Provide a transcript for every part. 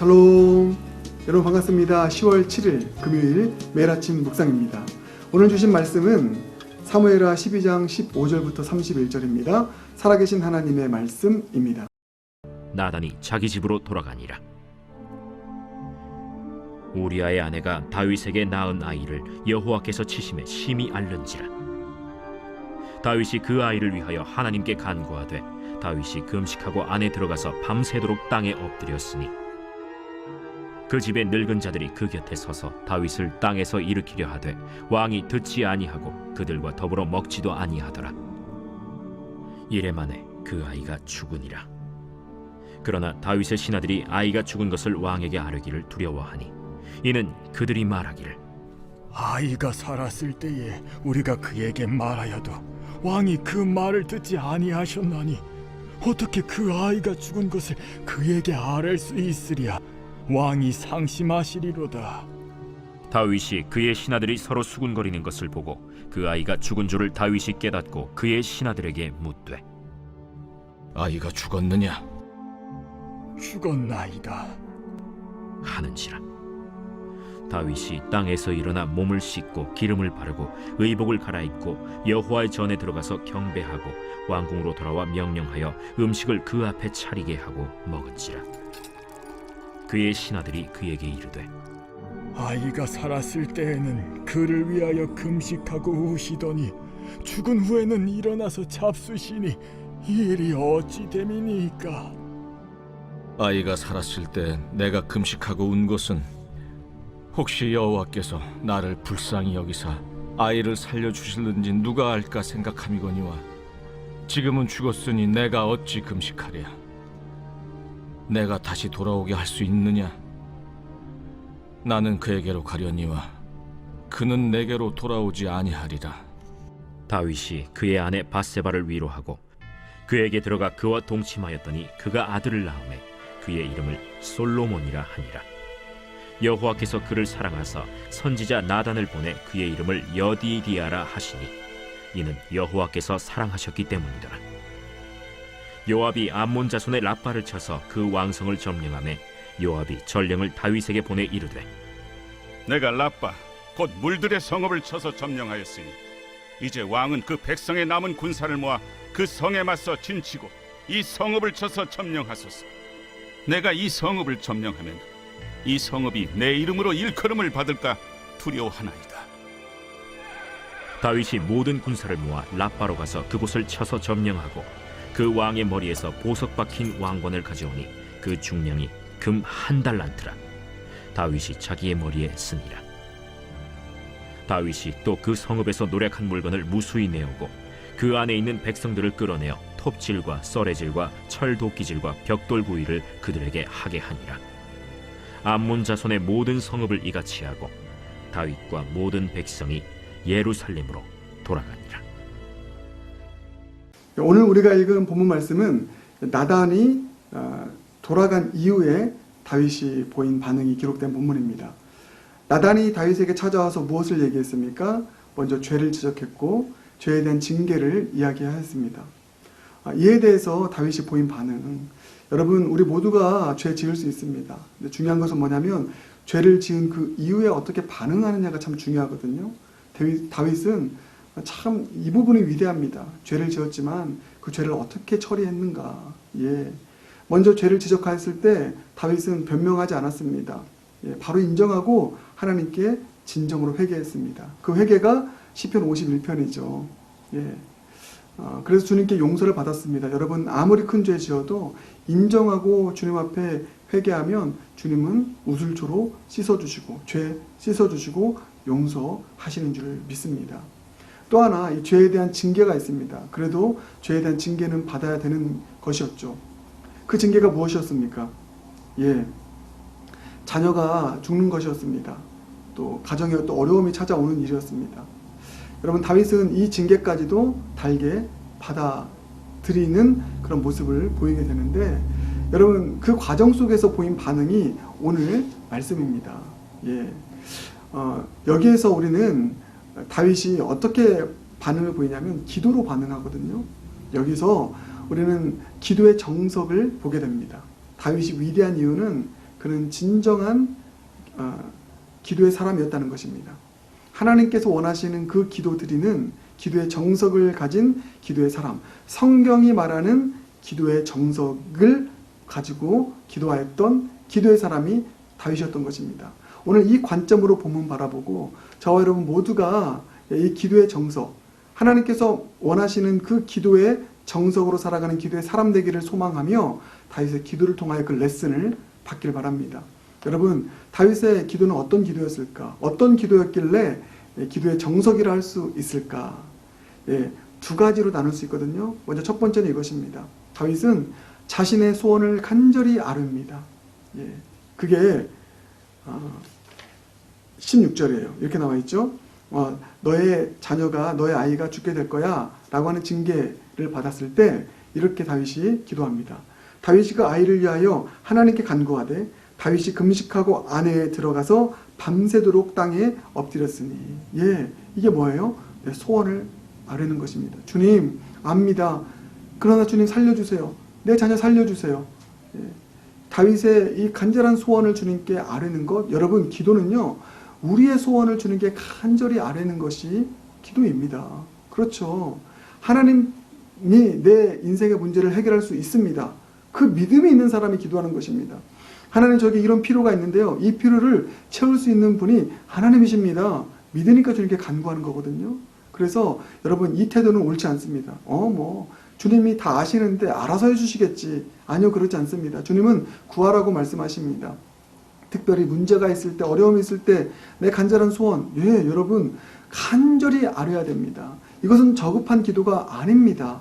샬롬. 여러분 반갑습니다. 10월 7일 금요일 매일 아침 묵상입니다. 오늘 주신 말씀은 사무엘하 12장 15절부터 31절입니다. 살아계신 하나님의 말씀입니다. 나단이 자기 집으로 돌아가니라. 우리아의 아내가 다윗에게 낳은 아이를 여호와께서 치심에 심히 앓는지라. 다윗이 그 아이를 위하여 하나님께 간구하되 다윗이 금식하고 안에 들어가서 밤새도록 땅에 엎드렸으니 그 집의 늙은 자들이 그 곁에 서서 다윗을 땅에서 일으키려 하되 왕이 듣지 아니하고 그들과 더불어 먹지도 아니하더라. 이래 만에 그 아이가 죽으니라. 그러나 다윗의 신하들이 아이가 죽은 것을 왕에게 아뢰기를 두려워하니 이는 그들이 말하기를 아이가 살았을 때에 우리가 그에게 말하여도 왕이 그 말을 듣지 아니하셨나니 어떻게 그 아이가 죽은 것을 그에게 아뢰 수 있으랴. 왕이 상심하시리로다. 다윗이 그의 신하들이 서로 수군거리는 것을 보고 그 아이가 죽은 줄을 다윗이 깨닫고 그의 신하들에게 묻되 아이가 죽었느냐? 죽었나이다 하는지라. 다윗이 땅에서 일어나 몸을 씻고 기름을 바르고 의복을 갈아입고 여호와의 전에 들어가서 경배하고 왕궁으로 돌아와 명령하여 음식을 그 앞에 차리게 하고 먹은지라. 그의 신하들이 그에게 이르되 아이가 살았을 때에는 그를 위하여 금식하고 우시더니 죽은 후에는 일어나서 잡수시니 이 일이 어찌 됨이니까. 아이가 살았을 때 내가 금식하고 운 것은 혹시 여호와께서 나를 불쌍히 여기사 아이를 살려주실는지 누가 알까 생각함이거니와 지금은 죽었으니 내가 어찌 금식하랴. 내가 다시 돌아오게 할 수 있느냐? 나는 그에게로 가려니와 그는 내게로 돌아오지 아니하리라. 다윗이 그의 아내 바세바를 위로하고 그에게 들어가 그와 동침하였더니 그가 아들을 낳음에 그의 이름을 솔로몬이라 하니라. 여호와께서 그를 사랑하사 선지자 나단을 보내 그의 이름을 여디디아라 하시니 이는 여호와께서 사랑하셨기 때문이더라. 요압이 암몬 자손의 라빠를 쳐서 그 왕성을 점령하매 요압이 전령을 다윗에게 보내 이르되 내가 라빠 곧 물들의 성읍을 쳐서 점령하였으니 이제 왕은 그 백성의 남은 군사를 모아 그 성에 맞서 진치고 이 성읍을 쳐서 점령하소서. 내가 이 성읍을 점령하면 이 성읍이 내 이름으로 일컬음을 받을까 두려워하나이다. 다윗이 모든 군사를 모아 라빠로 가서 그곳을 쳐서 점령하고 그 왕의 머리에서 보석 박힌 왕관을 가져오니 그 중량이 금 1달란트라. 다윗이 자기의 머리에 쓰니라. 다윗이 또 그 성읍에서 노략한 물건을 무수히 내오고 그 안에 있는 백성들을 끌어내어 톱질과 썰애질과 철도끼질과 벽돌구이를 그들에게 하게 하니라. 암몬 자손의 모든 성읍을 이같이 하고 다윗과 모든 백성이 예루살렘으로 돌아가니라. 오늘 우리가 읽은 본문 말씀은 나단이 돌아간 이후에 다윗이 보인 반응이 기록된 본문입니다. 나단이 다윗에게 찾아와서 무엇을 얘기했습니까? 먼저 죄를 지적했고 죄에 대한 징계를 이야기하였습니다. 이에 대해서 다윗이 보인 반응, 여러분 우리 모두가 죄 지을 수 있습니다. 근데 중요한 것은 뭐냐면 죄를 지은 그 이후에 어떻게 반응하느냐가 참 중요하거든요. 다윗은 참 이 부분이 위대합니다. 죄를 지었지만 그 죄를 어떻게 처리했는가. 먼저 죄를 지적하였을 때 다윗은 변명하지 않았습니다. 바로 인정하고 하나님께 진정으로 회개했습니다. 그 회개가 시편 51편이죠. 그래서 주님께 용서를 받았습니다. 여러분 아무리 큰 죄 지어도 인정하고 주님 앞에 회개하면 주님은 우슬초로 씻어주시고 죄 씻어주시고 용서하시는 줄 믿습니다. 또 하나 이 죄에 대한 징계가 있습니다. 그래도 죄에 대한 징계는 받아야 되는 것이었죠. 그 징계가 무엇이었습니까? 자녀가 죽는 것이었습니다. 또 가정에 또 어려움이 찾아오는 일이었습니다. 여러분 다윗은 이 징계까지도 달게 받아들이는 그런 모습을 보이게 되는데 여러분 그 과정 속에서 보인 반응이 오늘 말씀입니다. 여기에서 우리는 다윗이 어떻게 반응을 보이냐면 기도로 반응하거든요. 여기서 우리는 기도의 정석을 보게 됩니다. 다윗이 위대한 이유는 그는 진정한 기도의 사람이었다는 것입니다. 하나님께서 원하시는 그 기도 드리는 기도의 정석을 가진 기도의 사람, 성경이 말하는 기도의 정석을 가지고 기도하였던 기도의 사람이 다윗이었던 것입니다. 오늘 이 관점으로 본문 바라보고 저와 여러분 모두가 이 기도의 정석, 하나님께서 원하시는 그 기도의 정석으로 살아가는 기도의 사람 되기를 소망하며 다윗의 기도를 통하여 그 레슨을 받길 바랍니다. 여러분, 다윗의 기도는 어떤 기도였을까? 어떤 기도였길래 기도의 정석이라 할 수 있을까? 두 가지로 나눌 수 있거든요. 먼저 첫 번째는 이것입니다. 다윗은 자신의 소원을 간절히 아뢰입니다. 그게 16절이에요. 이렇게 나와 있죠. 너의 자녀가, 너의 아이가 죽게 될 거야 라고 하는 징계를 받았을 때 이렇게 다윗이 기도합니다. 다윗이 그 아이를 위하여 하나님께 간구하되 다윗이 금식하고 안에 들어가서 밤새도록 땅에 엎드렸으니. 이게 뭐예요? 소원을 아뢰는 것입니다. 주님, 압니다. 그러나 주님 살려주세요. 내 자녀 살려주세요. 다윗의 이 간절한 소원을 주님께 아뢰는 것, 여러분, 기도는요, 우리의 소원을 주님께 간절히 아뢰는 것이 기도입니다. 그렇죠. 하나님이 내 인생의 문제를 해결할 수 있습니다. 그 믿음이 있는 사람이 기도하는 것입니다. 하나님, 저에게 이런 필요가 있는데요, 이 필요를 채울 수 있는 분이 하나님이십니다. 믿으니까 주님께 간구하는 거거든요. 그래서 여러분, 이 태도는 옳지 않습니다. 주님이 다 아시는데 알아서 해주시겠지. 아니요, 그렇지 않습니다. 주님은 구하라고 말씀하십니다. 특별히 문제가 있을 때, 어려움이 있을 때 내 간절한 소원, 여러분 간절히 아뢰어야 됩니다. 이것은 저급한 기도가 아닙니다.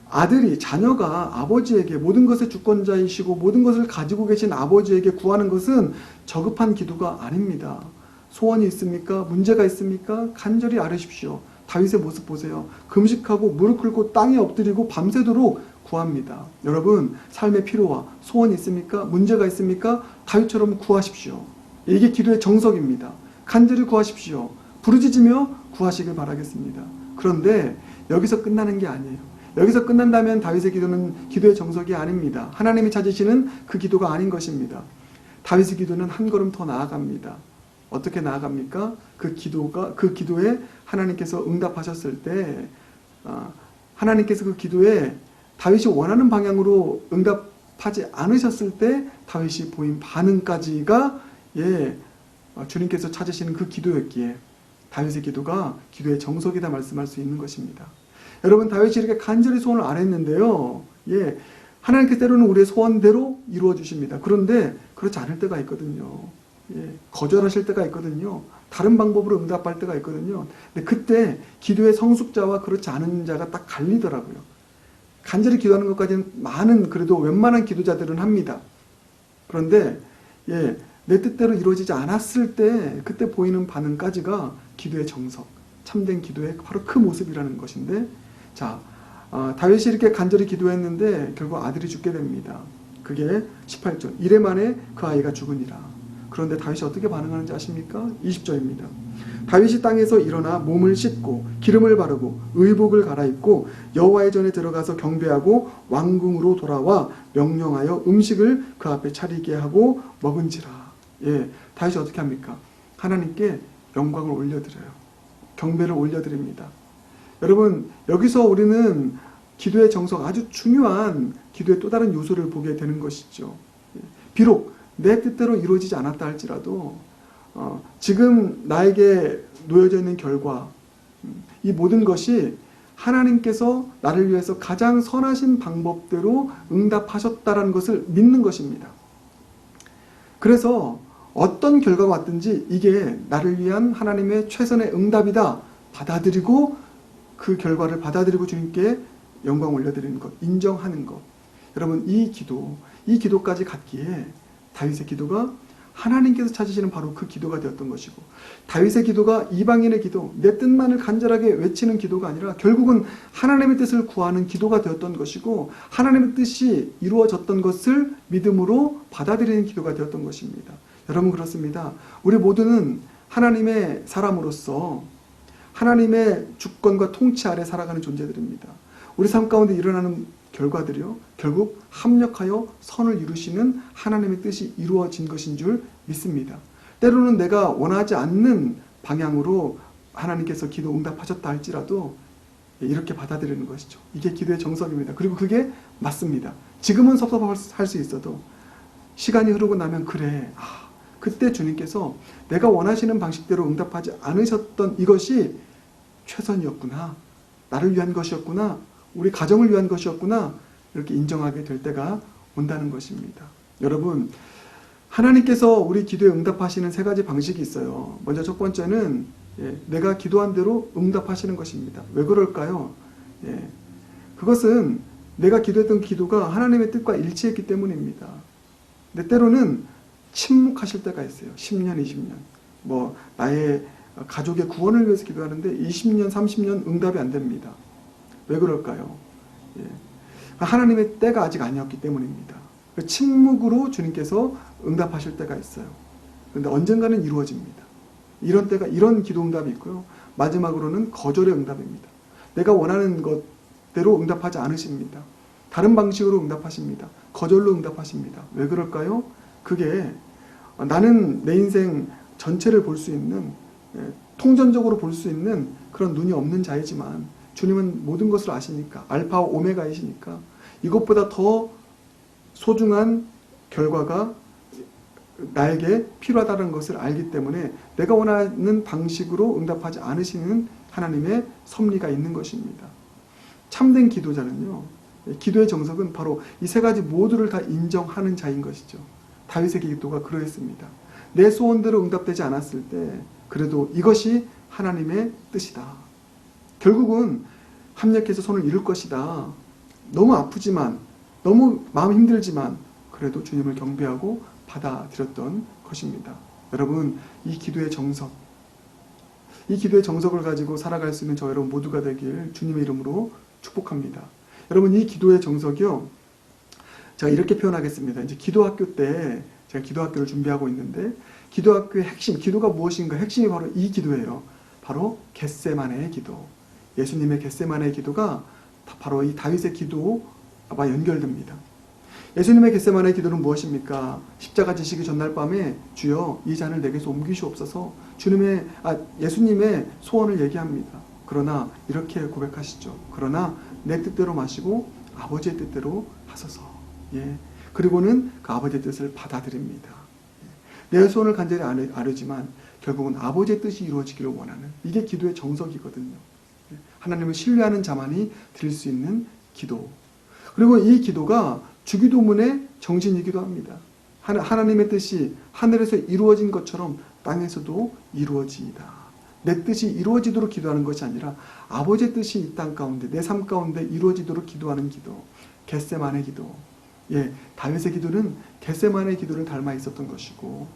아들이, 자녀가 아버지에게, 모든 것의 주권자이시고 모든 것을 가지고 계신 아버지에게 구하는 것은 저급한 기도가 아닙니다. 소원이 있습니까? 문제가 있습니까? 간절히 아뢰십시오. 다윗의 모습 보세요. 금식하고 무릎 꿇고 땅에 엎드리고 밤새도록 구합니다. 여러분, 삶의 필요와 소원이 있습니까? 문제가 있습니까? 다윗처럼 구하십시오. 이게 기도의 정석입니다. 간절히 구하십시오. 부르짖으며 구하시길 바라겠습니다. 그런데 여기서 끝나는 게 아니에요. 여기서 끝난다면 다윗의 기도는 기도의 정석이 아닙니다. 하나님이 찾으시는 그 기도가 아닌 것입니다. 다윗의 기도는 한 걸음 더 나아갑니다. 어떻게 나아갑니까? 그 기도에 하나님께서 응답하셨을 때, 하나님께서 그 기도에 다윗이 원하는 방향으로 응답하지 않으셨을 때 다윗이 보인 반응까지가 주님께서 찾으시는 그 기도였기에 다윗의 기도가 기도의 정석이다 말씀할 수 있는 것입니다. 여러분, 다윗이 이렇게 간절히 소원을 아뢰는데요, 하나님께서 때로는 우리의 소원대로 이루어 주십니다. 그런데 그렇지 않을 때가 있거든요. 거절하실 때가 있거든요. 다른 방법으로 응답할 때가 있거든요. 근데 그때 기도의 성숙자와 그렇지 않은 자가 딱 갈리더라고요. 간절히 기도하는 것까지는 그래도 웬만한 기도자들은 합니다. 그런데 내 뜻대로 이루어지지 않았을 때 그때 보이는 반응까지가 기도의 정석, 참된 기도의 바로 그 모습이라는 것인데, 다윗이 이렇게 간절히 기도했는데 결국 아들이 죽게 됩니다. 그게 18절. 이래 만에 그 아이가 죽으니라. 그런데 다윗이 어떻게 반응하는지 아십니까? 20절입니다. 다윗이 땅에서 일어나 몸을 씻고 기름을 바르고 의복을 갈아입고 여호와의 전에 들어가서 경배하고 왕궁으로 돌아와 명령하여 음식을 그 앞에 차리게 하고 먹은지라. 다윗이 어떻게 합니까? 하나님께 영광을 올려드려요. 경배를 올려드립니다. 여러분, 여기서 우리는 기도의 정석, 아주 중요한 기도의 또 다른 요소를 보게 되는 것이죠. 비록 내 뜻대로 이루어지지 않았다 할지라도 지금 나에게 놓여져 있는 결과, 이 모든 것이 하나님께서 나를 위해서 가장 선하신 방법대로 응답하셨다는 것을 믿는 것입니다. 그래서 어떤 결과가 왔든지 이게 나를 위한 하나님의 최선의 응답이다 받아들이고, 그 결과를 받아들이고 주님께 영광 올려드리는 것, 인정하는 것. 여러분, 이 기도까지 갔기에 다윗의 기도가 하나님께서 찾으시는 바로 그 기도가 되었던 것이고, 다윗의 기도가 이방인의 기도, 내 뜻만을 간절하게 외치는 기도가 아니라 결국은 하나님의 뜻을 구하는 기도가 되었던 것이고, 하나님의 뜻이 이루어졌던 것을 믿음으로 받아들이는 기도가 되었던 것입니다. 여러분, 그렇습니다. 우리 모두는 하나님의 사람으로서 하나님의 주권과 통치 아래 살아가는 존재들입니다. 우리 삶 가운데 일어나는 결과들이요, 결국 합력하여 선을 이루시는 하나님의 뜻이 이루어진 것인 줄 믿습니다. 때로는 내가 원하지 않는 방향으로 하나님께서 기도 응답하셨다 할지라도 이렇게 받아들이는 것이죠. 이게 기도의 정석입니다. 그리고 그게 맞습니다. 지금은 섭섭할 수 있어도 시간이 흐르고 나면 그래, 그때 주님께서 내가 원하시는 방식대로 응답하지 않으셨던 이것이 최선이었구나, 나를 위한 것이었구나, 우리 가정을 위한 것이었구나, 이렇게 인정하게 될 때가 온다는 것입니다. 여러분, 하나님께서 우리 기도에 응답하시는 세 가지 방식이 있어요. 먼저 첫 번째는 내가 기도한 대로 응답하시는 것입니다. 왜 그럴까요? 그것은 내가 기도했던 기도가 하나님의 뜻과 일치했기 때문입니다. 근데 때로는 침묵하실 때가 있어요. 10년, 20년. 나의 가족의 구원을 위해서 기도하는데 20년, 30년 응답이 안 됩니다. 왜 그럴까요? 하나님의 때가 아직 아니었기 때문입니다. 침묵으로 주님께서 응답하실 때가 있어요. 그런데 언젠가는 이루어집니다. 이런 때가, 이런 기도 응답이 있고요. 마지막으로는 거절의 응답입니다. 내가 원하는 것대로 응답하지 않으십니다. 다른 방식으로 응답하십니다. 거절로 응답하십니다. 왜 그럴까요? 그게 나는 내 인생 전체를 볼 수 있는, 통전적으로 볼 수 있는 그런 눈이 없는 자이지만 주님은 모든 것을 아시니까, 알파와 오메가이시니까 이것보다 더 소중한 결과가 나에게 필요하다는 것을 알기 때문에 내가 원하는 방식으로 응답하지 않으시는 하나님의 섭리가 있는 것입니다. 참된 기도자는요, 기도의 정석은 바로 이 세 가지 모두를 다 인정하는 자인 것이죠. 다윗의 기도가 그러했습니다. 내 소원대로 응답되지 않았을 때 그래도 이것이 하나님의 뜻이다. 결국은 합력해서 손을 이룰 것이다. 너무 아프지만, 너무 마음 힘들지만 그래도 주님을 경배하고 받아들였던 것입니다. 여러분, 이 기도의 정석, 이 기도의 정석을 가지고 살아갈 수 있는 저 여러분 모두가 되길 주님의 이름으로 축복합니다. 여러분, 이 기도의 정석이요, 제가 이렇게 표현하겠습니다. 이제 기도학교 때, 제가 기도학교를 준비하고 있는데, 기도학교의 핵심, 기도가 무엇인가, 핵심이 바로 이 기도예요. 바로 겟세마네의 기도. 예수님의 겟세마네의 기도가 바로 이 다윗의 기도와 연결됩니다. 예수님의 겟세마네의 기도는 무엇입니까? 십자가 지시기 전날 밤에 주여 이 잔을 내게서 옮기시옵소서, 예수님의 소원을 얘기합니다. 그러나 이렇게 고백하시죠. 그러나 내 뜻대로 마시고 아버지의 뜻대로 하소서. 그리고는 그 아버지의 뜻을 받아들입니다. 내 소원을 간절히 아뢰지만 결국은 아버지의 뜻이 이루어지기를 원하는, 이게 기도의 정석이거든요. 하나님을 신뢰하는 자만이 드릴 수 있는 기도. 그리고 이 기도가 주기도문의 정신이기도 합니다. 하나님의 뜻이 하늘에서 이루어진 것처럼 땅에서도 이루어지이다. 내 뜻이 이루어지도록 기도하는 것이 아니라 아버지의 뜻이 이 땅 가운데, 내 삶 가운데 이루어지도록 기도하는 기도. 겟세마네 기도. 다윗의 기도는 겟세마네 기도를 닮아 있었던 것이고,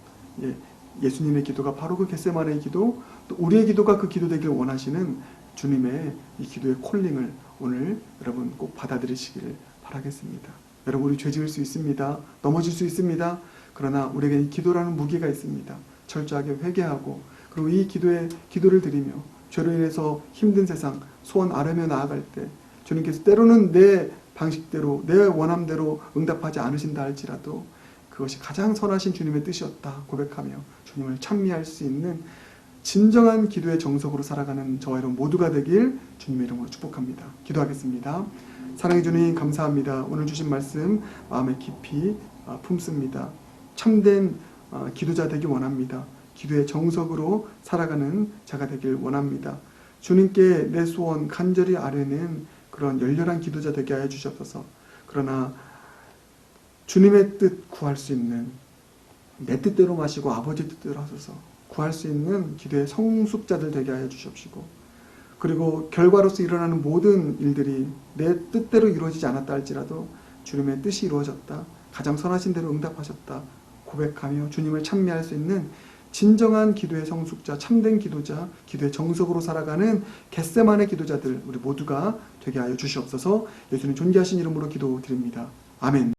예수님의 기도가 바로 그 겟세마네 기도, 또 우리의 기도가 그 기도 되길 원하시는 주님의 이 기도의 콜링을 오늘 여러분 꼭 받아들이시기를 바라겠습니다. 여러분, 우리 죄 지을 수 있습니다. 넘어질 수 있습니다. 그러나 우리에게 이 기도라는 무기가 있습니다. 철저하게 회개하고, 그리고 이 기도를 드리며 죄로 인해서 힘든 세상 소원 아뢰며 나아갈 때 주님께서 때로는 내 방식대로, 내 원함대로 응답하지 않으신다 할지라도 그것이 가장 선하신 주님의 뜻이었다 고백하며 주님을 찬미할 수 있는 진정한 기도의 정석으로 살아가는 저와 여러분 모두가 되길 주님의 이름으로 축복합니다. 기도하겠습니다. 사랑해 주님, 감사합니다. 오늘 주신 말씀 마음에 깊이 품습니다. 참된 기도자 되길 원합니다. 기도의 정석으로 살아가는 자가 되길 원합니다. 주님께 내 소원 간절히 아뢰는 그런 열렬한 기도자 되게 하여 주시옵소서. 그러나 주님의 뜻 구할 수 있는, 내 뜻대로 마시고 아버지 뜻대로 하소서 구할 수 있는 기도의 성숙자들 되게 하여 주시옵시고, 그리고 결과로서 일어나는 모든 일들이 내 뜻대로 이루어지지 않았다 할지라도 주님의 뜻이 이루어졌다, 가장 선하신 대로 응답하셨다 고백하며 주님을 찬미할 수 있는 진정한 기도의 성숙자, 참된 기도자, 기도의 정석으로 살아가는 겟세마네 기도자들 우리 모두가 되게 하여 주시옵소서. 예수님 존귀하신 이름으로 기도드립니다. 아멘.